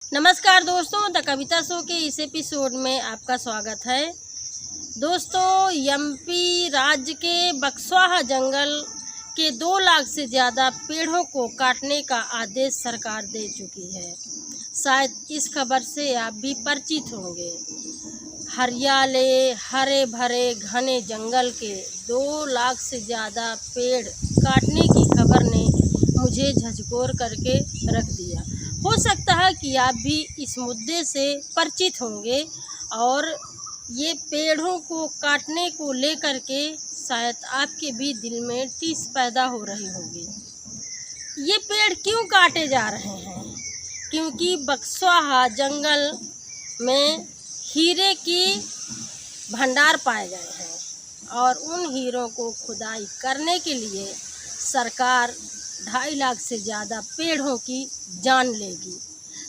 नमस्कार दोस्तों, the Kavita show के इस एपिसोड में आपका स्वागत है। दोस्तों, एमपी राज्य के बक्सवाहा जंगल के 2 लाख से ज़्यादा पेड़ों को काटने का आदेश सरकार दे चुकी है। शायद इस खबर से आप भी परिचित होंगे। हरियाले हरे भरे घने जंगल के 2 लाख से ज़्यादा पेड़ काटने की खबर ने मुझे झकझोर करके रख दिया। हो सकता है कि आप भी इस मुद्दे से परिचित होंगे और ये पेड़ों को काटने को लेकर के शायद आपके भी दिल में टीस पैदा हो रही होगी। ये पेड़ क्यों काटे जा रहे हैं? क्योंकि बक्सवाहा जंगल में हीरे की भंडार पाए गए हैं और उन हीरों को खुदाई करने के लिए सरकार 2.5 लाख से ज़्यादा पेड़ों की जान लेगी।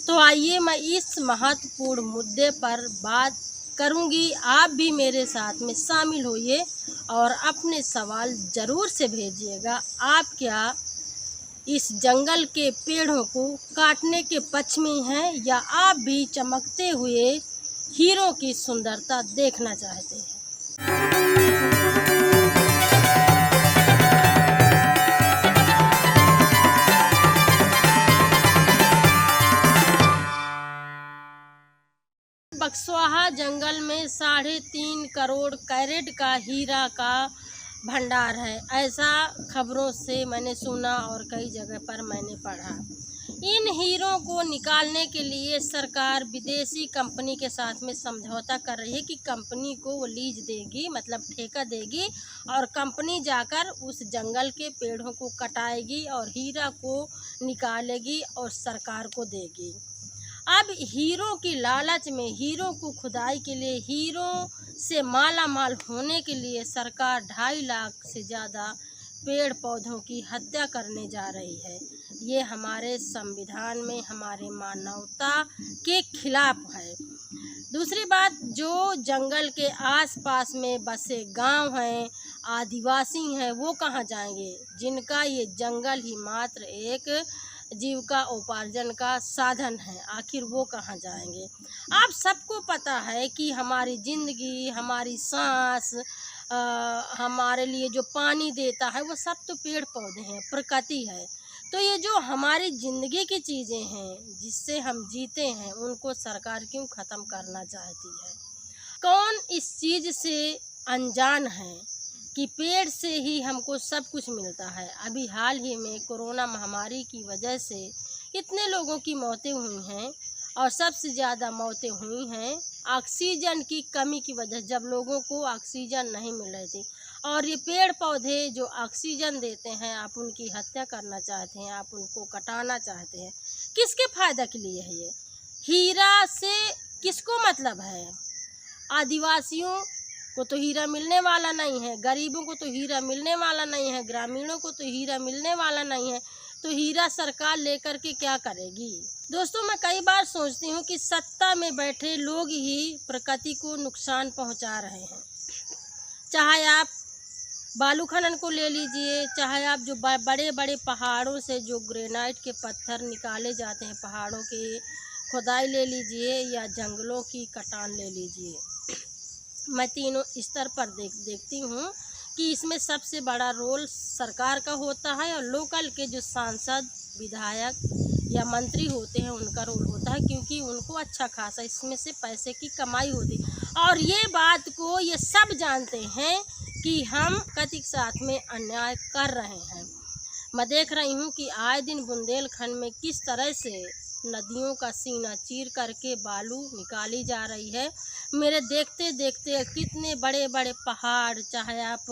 तो आइए मैं इस महत्वपूर्ण मुद्दे पर बात करूंगी। आप भी मेरे साथ में शामिल होइए और अपने सवाल ज़रूर से भेजिएगा। आप क्या इस जंगल के पेड़ों को काटने के पक्ष में हैं या आप भी चमकते हुए हीरों की सुंदरता देखना चाहते हैं? बक्सवाहा जंगल में 3.5 करोड़ कैरेट का हीरा का भंडार है। ऐसा खबरों से मैंने सुना और कई जगह पर मैंने पढ़ा। इन हीरों को निकालने के लिए सरकार विदेशी कंपनी के साथ में समझौता कर रही है कि कंपनी को वो लीज देगी, मतलब ठेका देगी, और कंपनी जाकर उस जंगल के पेड़ों को कटाएगी और हीरा को निकालेगी और सरकार को देगी। अब हीरो की लालच में, हीरो को खुदाई के लिए, हीरो से माला माल होने के लिए सरकार 2.5 लाख से ज़्यादा पेड़ पौधों की हत्या करने जा रही है। ये हमारे संविधान में, हमारे मानवता के खिलाफ है। दूसरी बात, जो जंगल के आसपास में बसे गांव हैं, आदिवासी हैं, वो कहाँ जाएंगे? जिनका ये जंगल ही मात्र एक जीविका उपार्जन का साधन है, आखिर वो कहाँ जाएंगे? आप सबको पता है कि हमारी ज़िंदगी, हमारी सांस, हमारे लिए जो पानी देता है वो सब तो पेड़ पौधे हैं, प्रकृति है। तो ये जो हमारी ज़िंदगी की चीज़ें हैं जिससे हम जीते हैं, उनको सरकार क्यों ख़त्म करना चाहती है? कौन इस चीज़ से अनजान है कि पेड़ से ही हमको सब कुछ मिलता है? अभी हाल ही में कोरोना महामारी की वजह से इतने लोगों की मौतें हुई हैं और सबसे ज़्यादा मौतें हुई हैं ऑक्सीजन की कमी की वजह, जब लोगों को ऑक्सीजन नहीं मिल रही थी। और ये पेड़ पौधे जो ऑक्सीजन देते हैं, आप उनकी हत्या करना चाहते हैं, आप उनको कटाना चाहते हैं। किसके फ़ायदा के लिए है ये? हीरा से किसको मतलब है? आदिवासियों को तो हीरा मिलने वाला नहीं है, गरीबों को तो हीरा मिलने वाला नहीं है, ग्रामीणों को तो हीरा मिलने वाला नहीं है। तो हीरा सरकार लेकर के क्या करेगी? दोस्तों, मैं कई बार सोचती हूँ कि सत्ता में बैठे लोग ही प्रकृति को नुकसान पहुँचा रहे हैं। चाहे आप बालू खनन को ले लीजिए, चाहे आप जो बड़े बड़े पहाड़ों से जो ग्रेनाइट के पत्थर निकाले जाते हैं, पहाड़ों की खुदाई ले लीजिए, या जंगलों की कटान ले लीजिए। मैं तीनों स्तर पर देखती हूँ कि इसमें सबसे बड़ा रोल सरकार का होता है और लोकल के जो सांसद, विधायक या मंत्री होते हैं उनका रोल होता है, क्योंकि उनको अच्छा खासा इसमें से पैसे की कमाई होती है। और ये बात को ये सब जानते हैं कि हम प्रकृति के साथ में अन्याय कर रहे हैं। मैं देख रही हूँ कि आए दिन बुंदेलखंड में किस तरह से नदियों का सीना चीर करके बालू निकाली जा रही है। मेरे देखते देखते कितने बड़े बड़े पहाड़, चाहे आप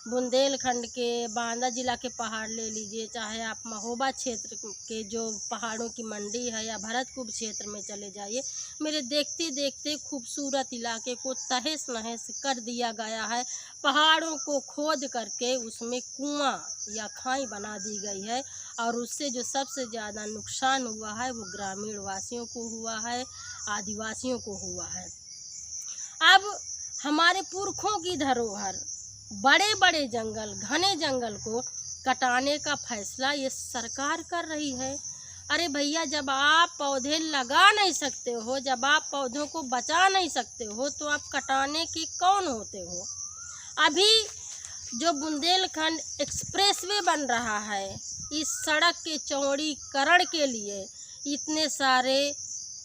बुंदेलखंड के बांदा जिला के पहाड़ ले लीजिए, चाहे आप महोबा क्षेत्र के जो पहाड़ों की मंडी है, या भरतपुर क्षेत्र में चले जाइए, मेरे देखते देखते खूबसूरत इलाके को तहस नहस कर दिया गया है। पहाड़ों को खोद करके उसमें कुआं या खाई बना दी गई है और उससे जो सबसे ज़्यादा नुकसान हुआ है वो ग्रामीण वासियों को हुआ है, आदिवासियों को हुआ है। अब हमारे पुरखों की धरोहर, बड़े बड़े जंगल, घने जंगल को कटाने का फैसला ये सरकार कर रही है। अरे भैया, जब आप पौधे लगा नहीं सकते हो, जब आप पौधों को बचा नहीं सकते हो, तो आप कटाने के कौन होते हो। अभी जो बुंदेलखंड एक्सप्रेसवे बन रहा है, इस सड़क के चौड़ीकरण के लिए इतने सारे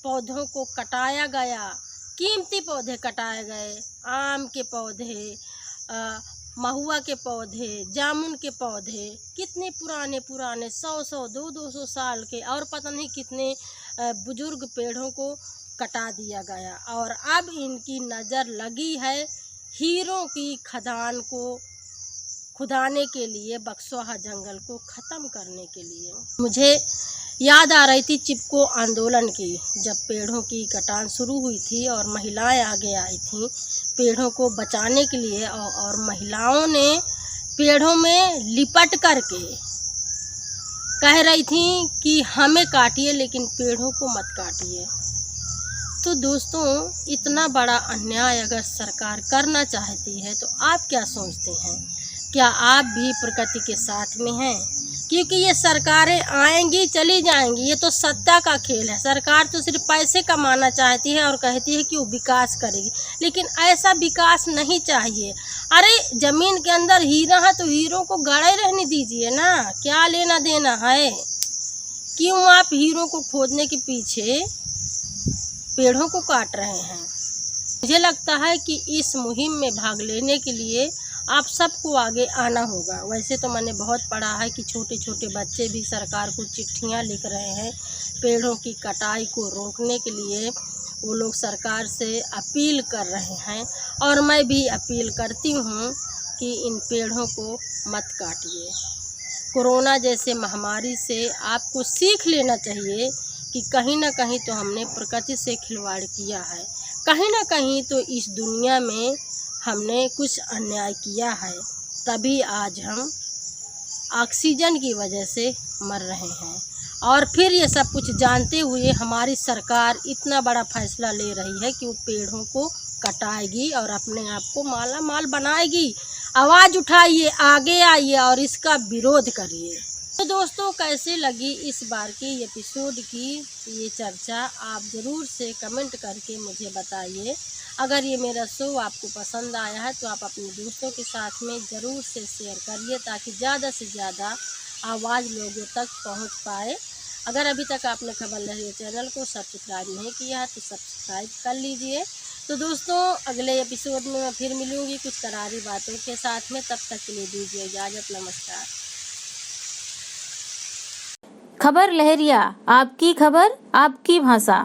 पौधों को कटाया गया, कीमती पौधे कटाए गए, आम के पौधे, महुआ के पौधे, जामुन के पौधे, कितने पुराने पुराने 100-100, 200-200 साल के, और पता नहीं कितने बुजुर्ग पेड़ों को कटा दिया गया। और अब इनकी नज़र लगी है हीरों की खदान को खुदाने के लिए, बक्सवाहा जंगल को ख़त्म करने के लिए। मुझे याद आ रही थी चिपको आंदोलन की, जब पेड़ों की कटान शुरू हुई थी और महिलाएं आगे आई थीं पेड़ों को बचाने के लिए, और महिलाओं ने पेड़ों में लिपट करके कह रही थी कि हमें काटिए लेकिन पेड़ों को मत काटिए। तो दोस्तों, इतना बड़ा अन्याय अगर सरकार करना चाहती है तो आप क्या सोचते हैं? क्या आप भी प्रकृति के साथ में हैं? क्योंकि ये सरकारें आएंगी चली जाएंगी, ये तो सत्ता का खेल है। सरकार तो सिर्फ पैसे कमाना चाहती है और कहती है कि वो विकास करेगी, लेकिन ऐसा विकास नहीं चाहिए। अरे ज़मीन के अंदर हीरा है तो हीरों को गड़े रहने दीजिए ना, क्या लेना देना है। क्यों आप हीरों को खोदने के पीछे पेड़ों को काट रहे हैं? मुझे लगता है कि इस मुहिम में भाग लेने के लिए आप सबको आगे आना होगा। वैसे तो मैंने बहुत पढ़ा है कि छोटे छोटे बच्चे भी सरकार को चिट्ठियां लिख रहे हैं पेड़ों की कटाई को रोकने के लिए। वो लोग सरकार से अपील कर रहे हैं, और मैं भी अपील करती हूँ कि इन पेड़ों को मत काटिए। कोरोना जैसे महामारी से आपको सीख लेना चाहिए कि कहीं ना कहीं तो हमने प्रकृति से खिलवाड़ किया है, कहीं ना कहीं तो इस दुनिया में हमने कुछ अन्याय किया है, तभी आज हम ऑक्सीजन की वजह से मर रहे हैं। और फिर ये सब कुछ जानते हुए हमारी सरकार इतना बड़ा फैसला ले रही है कि वो पेड़ों को कटाएगी और अपने आप को माला माल बनाएगी। आवाज़ उठाइए, आगे आइए और इसका विरोध करिए। तो दोस्तों, कैसे लगी इस बार की एपिसोड की ये चर्चा, आप ज़रूर से कमेंट करके मुझे बताइए। अगर ये मेरा शो आपको पसंद आया है तो आप अपने दोस्तों के साथ में ज़रूर से शेयर करिए, ताकि ज़्यादा से ज़्यादा आवाज़ लोगों तक पहुंच पाए। अगर अभी तक आपने खबर लहरिया चैनल को सब्सक्राइब नहीं किया है तो सब्सक्राइब कर लीजिए। तो दोस्तों, अगले एपिसोड में मैं फिर मिलूँगी कुछ करारी बातों के साथ में। तब तक के लिए दीजिए इजाज़त, नमस्कार। खबर लहरिया, आपकी खबर आपकी भाषा।